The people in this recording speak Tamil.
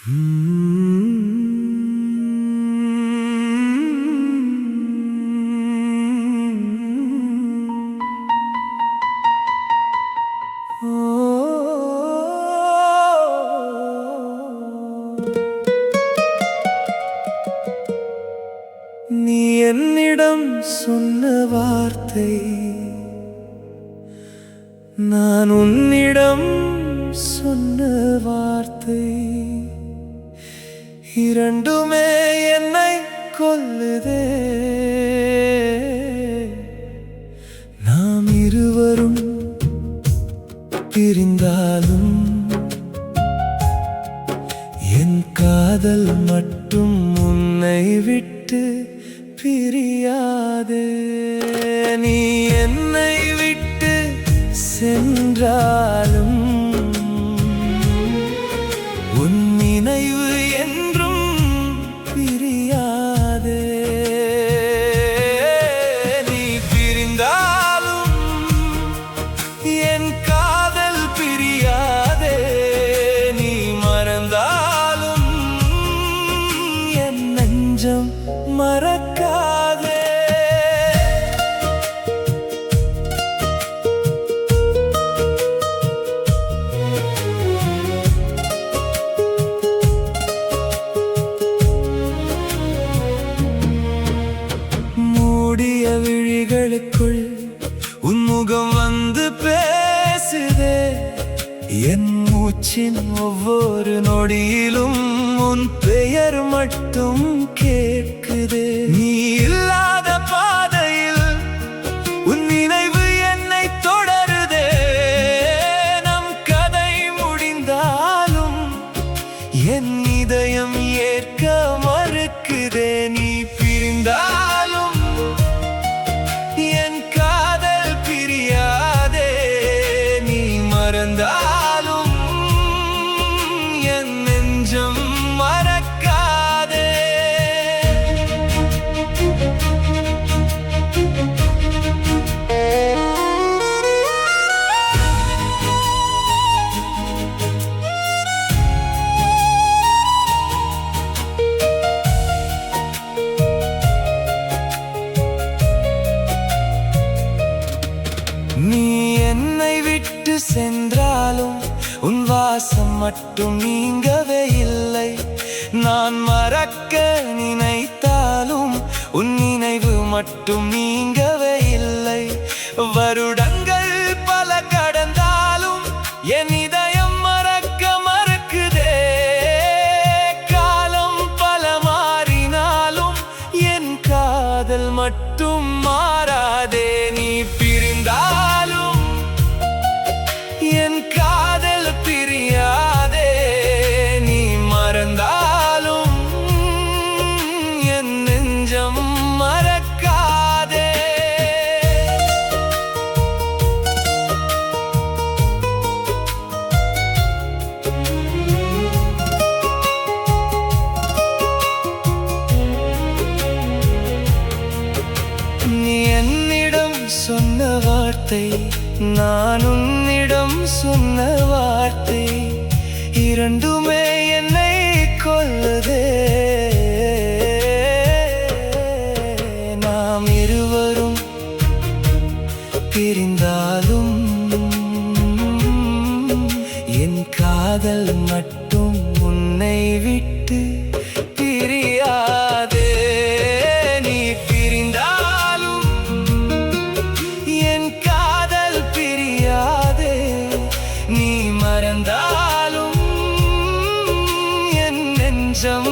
நீ என்னிடம் சொன்ன வார்த்தை நான் உன்னிடம் சொன்ன வார்த்தை இரண்டுமே என்னை கொல்லுதே. நாம் இருவரும் பிரிந்தாலும் என் காதல் மட்டும் உன்னை விட்டு பிரியாதே. நீ என்னை விட்டு சென்றாலும் உன் நினைவு என்றும் பிரியாதே. நீ பிரிந்தாலும் என் காதல் பிரியாதே. நீ மறந்தாலும் என் நெஞ்சம் மறக்காதே. மூடிய விழிகளுக்குள் உன் முகம் வந்து பேசுதே. என் மூச்சின் ஒவ்வொரு நொடியிலும் உன் பெயர் மட்டும் கேட்குதே. நீ இல்லாத பாதையில் உன் நினைவு என்னை தொடருதே. நம் கதை முடிந்தாலும் என் இதயம் ஏற்க மறுக்குதே. நீ பிரிந்தாலும் என் காதல் பிரியாதே. நீ மறந்தாலும் என் நெஞ்சம் மறக்காதே. நீ என்னை விட்டு சென்றாலும் உன் வாசம் மட்டும் நீங்கவே இல்லை. நான் மறக்க நினைத்தாலும் உன் நினைவு மட்டும் நீங்கவே இல்லை. வருடங்கள் பல கடந்தாலும் என் இதயம் மறக்க மறுக்குதே. காலம் பல மாறினாலும் என் காதல் மட்டும் மாறாதே. நீ பிரிந்தாலும் என் காதல் பிரியாதே. நீ மறந்தாலும் என் நெஞ்சம் மறக்காதே. நீ என்னிடம் சொன்ன வார்த்தை நான் உன்னிடம் சொன்ன வார்த்தை இரண்டுமே என்னை கொல்லுதே. நாம் இருவரும் பிரிந்தாலும் என் காதல் மட்டும் உன்னை விட்டு பிரியாதே. நீ பிரிந்தாலும் என் காதல் பிரியாதே. நீ மறந்தாலும் என் நெஞ்சம்